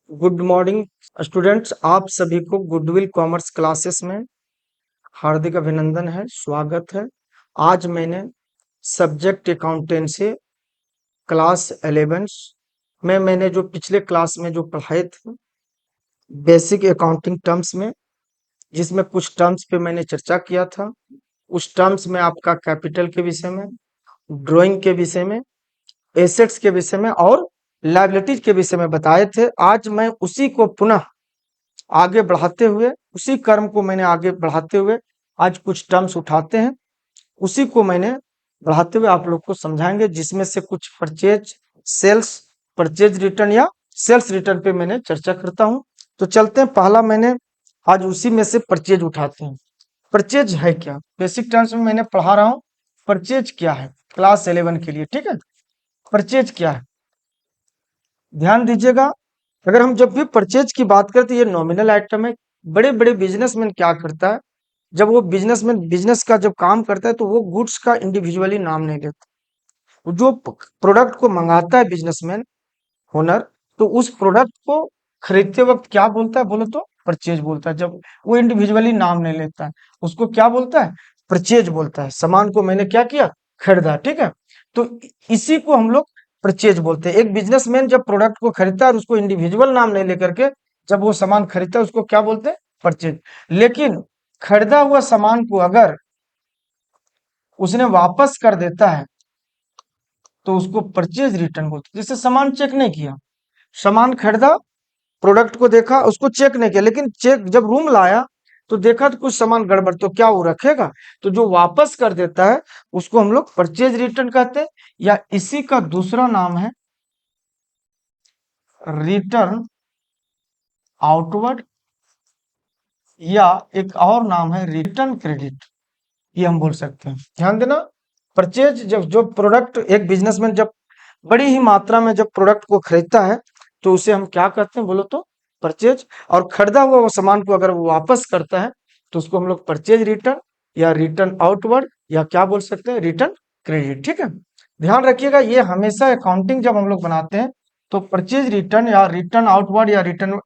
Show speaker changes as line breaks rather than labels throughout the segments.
Good morning students. आप सभी को गुडविल कॉमर्स क्लासेस में हार्दिक अभिनंदन है, स्वागत है। आज मैंने सब्जेक्ट अकाउंटेंसी क्लास 11 में मैंने जो पिछले क्लास में जो पढ़ाए थे बेसिक अकाउंटिंग टर्म्स में, जिसमें कुछ टर्म्स पे मैंने चर्चा किया था। उस टर्म्स में आपका कैपिटल के विषय में, ड्राइंग के विषय में, एसेट्स के विषय में और लायबिलिटीज के विषय में बताए थे। आज मैं उसी को पुनः आगे बढ़ाते हुए, उसी कर्म को मैंने आगे बढ़ाते हुए आज कुछ टर्म्स उठाते हैं, उसी को मैंने बढ़ाते हुए आप लोग को समझाएंगे, जिसमें से कुछ परचेज, सेल्स, परचेज रिटर्न या सेल्स रिटर्न पे मैंने चर्चा करता हूं। तो चलते हैं, पहला मैंने आज उसी में से परचेज उठाते हैं। परचेज है क्या? बेसिक टर्म्स में मैंने पढ़ा रहा हूं परचेज क्या है क्लास 11 के लिए, ठीक है। परचेज क्या है ध्यान दीजिएगा। अगर हम जब भी परचेज की बात करते हैं, ये नॉमिनल आइटम है। बड़े बड़े बिजनेसमैन क्या करता है, जब वो बिजनेसमैन बिजनेस का जब काम करता है तो वो गुड्स का इंडिविजुअली नाम नहीं लेता। वो जो प्रोडक्ट को मंगाता है बिजनेसमैन ओनर, तो उस प्रोडक्ट को खरीदते वक्त क्या बोलता है बोलो तो? परचेज बोलता है। जब वो इंडिविजुअली नाम नहीं लेता है, उसको क्या बोलता है? परचेज बोलता है। सामान को मैंने क्या किया? खरीदा, ठीक है। तो इसी को हम लोग परचेज बोलते हैं। एक बिजनेसमैन जब प्रोडक्ट को खरीदता है और उसको इंडिविजुअल नाम नहीं लेकर के जब वो सामान खरीदता है, उसको क्या बोलते हैं? परचेज। लेकिन खरीदा हुआ सामान को अगर उसने वापस कर देता है तो उसको परचेज रिटर्न बोलते हैं। जैसे सामान चेक नहीं किया, सामान खरीदा, प्रोडक्ट को देखा, उसको चेक नहीं किया, लेकिन चेक जब रूम लाया तो देखा तो कुछ सामान गड़बड़, तो क्या वो रखेगा? तो जो वापस कर देता है उसको हम लोग परचेज रिटर्न कहते हैं, या इसी का दूसरा नाम है रिटर्न आउटवर्ड, या एक और नाम है रिटर्न क्रेडिट, ये हम बोल सकते हैं। ध्यान देना, परचेज जब जो प्रोडक्ट एक बिजनेसमैन जब बड़ी ही मात्रा में जब प्रोडक्ट को खरीदता है तो उसे हम क्या कहते हैं बोलो तो? परचेज। और खरीदा हुआ वो सामान को अगर वो वापस करता है तो उसको हम लोग परचेज रिटर्न या रिटर्न आउटवर्ड या क्या बोल सकते हैं? रिटर्न क्रेडिट, ठीक है। ध्यान रखिएगा, ये हमेशा अकाउंटिंग जब हम लोग बनाते हैं तो परचेज रिटर्न या रिटर्न आउटवर्ड या रिटर्न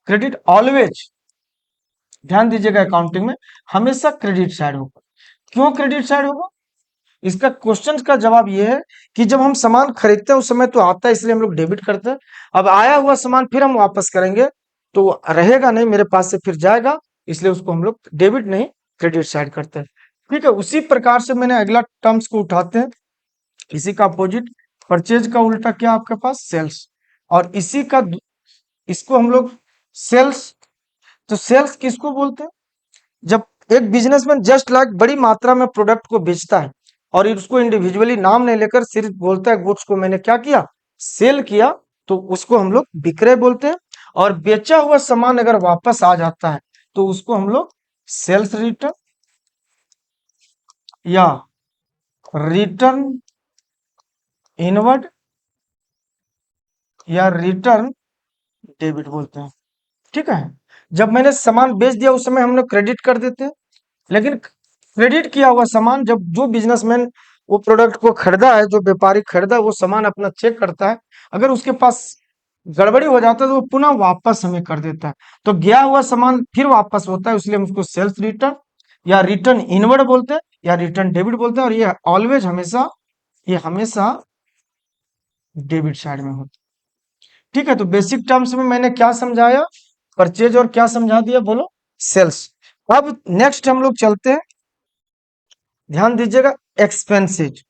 क्रेडिट ऑलवेज, ध्यान दीजिएगा, अकाउंटिंग में हमेशा क्रेडिट साइड होगा। क्यों क्रेडिट साइड होगा? इसका क्वेश्चन का जवाब ये है कि जब हम सामान खरीदते हैं उस समय तो आता है, इसलिए हम लोग डेबिट करते हैं। अब आया हुआ सामान फिर हम वापस करेंगे तो रहेगा नहीं, मेरे पास से फिर जाएगा, इसलिए उसको हम लोग डेबिट नहीं क्रेडिट साइड करते हैं, ठीक है। उसी प्रकार से मैंने अगला टर्म्स को उठाते हैं, इसी का अपोजिट, परचेज का उल्टा क्या आपके पास? सेल्स। और इसी का इसको हम लोग सेल्स, तो सेल्स किसको बोलते हैं? जब एक बिजनेसमैन जस्ट लाइक बड़ी मात्रा में प्रोडक्ट को बेचता है और उसको इंडिविजुअली नाम नहीं लेकर सिर्फ बोलता है गुड्स को मैंने क्या किया? सेल किया, तो उसको हम लोग विक्रय बोलते हैं। और बेचा हुआ सामान अगर वापस आ जाता है तो उसको हम लोग सेल्स रिटर्न या रिटर्न इनवर्ड या रिटर्न डेबिट बोलते हैं, ठीक है। जब मैंने सामान बेच दिया उस समय हम लोग क्रेडिट कर देते हैं, लेकिन क्रेडिट किया हुआ सामान जब जो बिजनेसमैन वो प्रोडक्ट को खरीदा है, जो व्यापारी खरीदा है, वो सामान अपना चेक करता है, अगर उसके पास गड़बड़ी हो जाता है तो वो पुनः वापस हमें कर देता है। तो गया हुआ सामान फिर वापस होता है, इसलिए हम उसको सेल्स रिटर्न या रिटर्न इनवर्ड बोलते हैं या रिटर्न डेबिट बोलते हैं। और ये ऑलवेज हमेशा, ये हमेशा डेबिट साइड में होता है, ठीक है। तो बेसिक टर्म्स में मैंने क्या समझाया? परचेज, और क्या समझा दिया बोलो? सेल्स। अब नेक्स्ट हम लोग चलते हैं, ध्यान दीजिएगा, एक्सपेंसेज।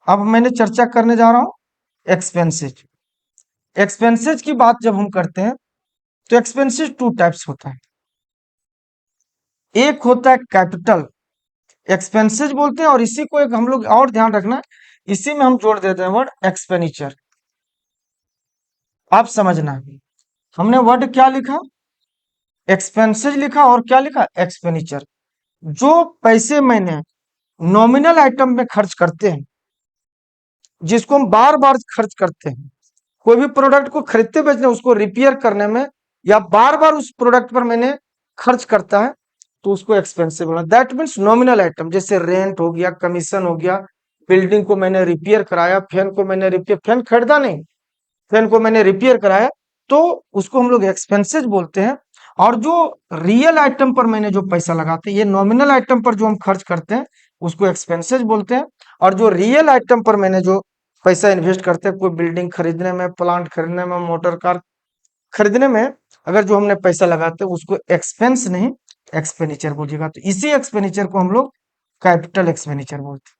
अब मैंने चर्चा करने जा रहा हूं एक्सपेंसेज। एक्सपेंसेज की बात जब हम करते हैं तो एक्सपेंसेज टू टाइप्स होता है। एक होता है कैपिटल एक्सपेंसेज बोलते हैं, और इसी को एक हम लोग और ध्यान रखना, इसी में हम जोड़ देते हैं वर्ड एक्सपेंडिचर। आप समझना, हमने वर्ड क्या लिखा? एक्सपेंसेज लिखा, और क्या लिखा? एक्सपेंडिचर। जो पैसे मैंने नॉमिनल आइटम में खर्च करते हैं, जिसको हम बार बार खर्च करते हैं, कोई भी प्रोडक्ट को खरीदते बेचने, उसको रिपेयर करने में, या बार बार उस प्रोडक्ट पर मैंने खर्च करता है, तो उसको एक्सपेंसिव बोला। दैट मीन्स नॉमिनल आइटम, जैसे रेंट हो गया, कमीशन हो गया, बिल्डिंग को मैंने रिपेयर कराया, फैन को मैंने रिपेयर, फैन खरीदा नहीं, फैन को मैंने रिपेयर कराया, तो उसको हम लोग एक्सपेंसेस बोलते हैं। और जो रियल आइटम पर मैंने जो पैसा लगाते हैं, ये नॉमिनल आइटम पर जो हम खर्च करते हैं उसको एक्सपेंसेस बोलते हैं। और जो रियल आइटम पर मैंने जो पैसा इन्वेस्ट करते हैं, कोई बिल्डिंग खरीदने में, प्लांट खरीदने में, मोटर कार खरीदने में, अगर जो हमने पैसा लगाते हैं उसको एक्सपेंस नहीं एक्सपेंडिचर बोलिएगा। तो इसी एक्सपेंडिचर को हम लोग कैपिटल एक्सपेंडिचर बोलते हैं।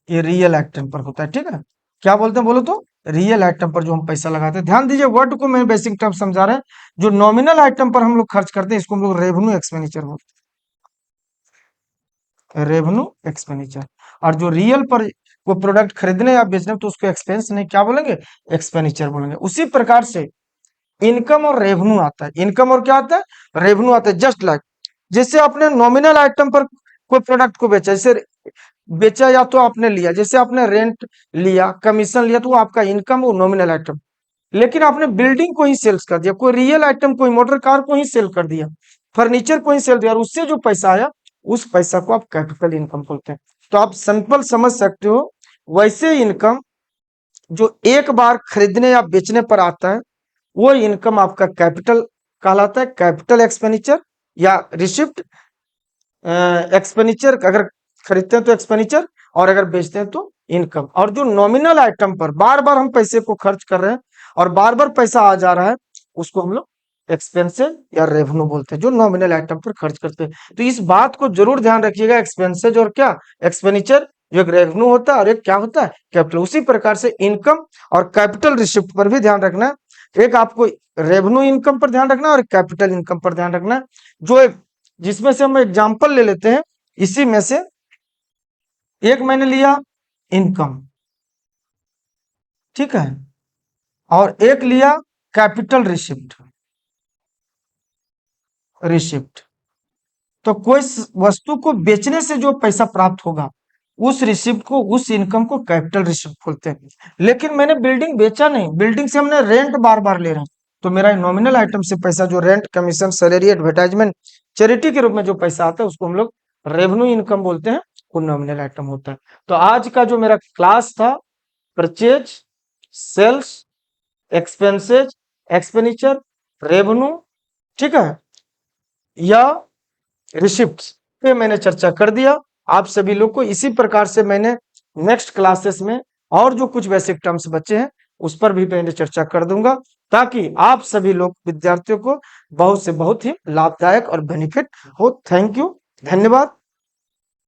ये रियल आइटम पर होता है, ठीक है। क्या बोलते हैं बोलो तो, रियल आइटम पर जो हम पैसा लगाते हैं। ध्यान दीजिए, वर्ड को मैं बेसिक टर्म समझा रहे हैं। जो नॉमिनल आइटम पर हम लोग खर्च करते हैं इसको हम लोग रेवेन्यू एक्सपेंडिचर बोलते हैं, रेवेन्यू एक्सपेंडिचर। और जो रियल पर वो प्रोडक्ट खरीदने या बेचने तो उसको एक्सपेंस नहीं क्या बोलेंगे, एक्सपेंडिचर बोलेंगे। उसी प्रकार से इनकम और रेवेन्यू आता है। इनकम और क्या आता है, रेवेन्यू आता है। जस्ट लाइक जैसे आपने नॉमिनल आइटम पर कोई प्रोडक्ट को बेचा, जैसे बेचा या तो आपने लिया, जैसे आपने रेंट लिया, कमीशन लिया, तो वो आपका इनकम, वो नॉमिनल आइटम। लेकिन आपने बिल्डिंग को ही सेल्स कर दिया, कोई रियल आइटम, कोई मोटर कार को ही सेल कर दिया, फर्नीचर को ही सेल दिया, और उससे जो पैसा आया उस पैसा को आप कैपिटल इनकम बोलते हैं। तो आप सिंपल समझ सकते हो। वैसे इनकम जो एक बार खरीदने या बेचने पर आता है वो इनकम आपका कैपिटल कहलाता है, कैपिटल एक्सपेंडिचर या रिसिप्ट एक्सपेंडिचर। अगर खरीदते हैं तो एक्सपेंडिचर, और अगर बेचते हैं तो इनकम। और जो नॉमिनल आइटम पर बार बार हम पैसे को खर्च कर रहे हैं और बार बार पैसा आ जा रहा है उसको हम लोग एक्सपेंसेस या रेवेन्यू बोलते हैं, जो नॉमिनल आइटम पर खर्च करते हैं। तो इस बात को जरूर ध्यान रखिएगा, एक्सपेंसेस और क्या, एक्सपेंडिचर, जो एक रेवेन्यू होता है और एक क्या होता है, कैपिटल। उसी प्रकार से इनकम और कैपिटल रिसिप्ट पर भी ध्यान रखना है। एक आपको रेवेन्यू इनकम पर ध्यान रखना है और एक कैपिटल इनकम पर ध्यान रखना है। जो एक जिसमें से हम एग्जांपल ले लेते हैं, इसी में से एक मैंने लिया इनकम, ठीक है, और एक लिया कैपिटल रिसिप्ट। रिसिप्ट तो कोई वस्तु को बेचने से जो पैसा प्राप्त होगा उस रिसिप्ट को, उस इनकम को कैपिटल रिसिप्ट बोलते हैं। लेकिन मैंने बिल्डिंग बेचा नहीं, बिल्डिंग से हमने रेंट बार बार ले रहे हैं, तो मेरा नॉमिनल आइटम से पैसा जो rent, commission, salary, advertisement, charity के रूप में जो पैसा आता है उसको हम लोग रेवेन्यू इनकम बोलते हैं, वो नॉमिनल आइटम होता है। तो आज का जो मेरा क्लास था, purchase, sales, expenses, expenditure, revenue, ठीक है, या रिसिप्ट्स पे मैंने चर्चा कर दिया। आप सभी लोग को इसी प्रकार से मैंने नेक्स्ट क्लासेस में और जो कुछ बेसिक टर्म्स बचे हैं उस पर भी मैंने चर्चा कर दूंगा, ताकि आप सभी लोग विद्यार्थियों को बहुत से बहुत ही लाभदायक और बेनिफिट हो। थैंक यू, धन्यवाद।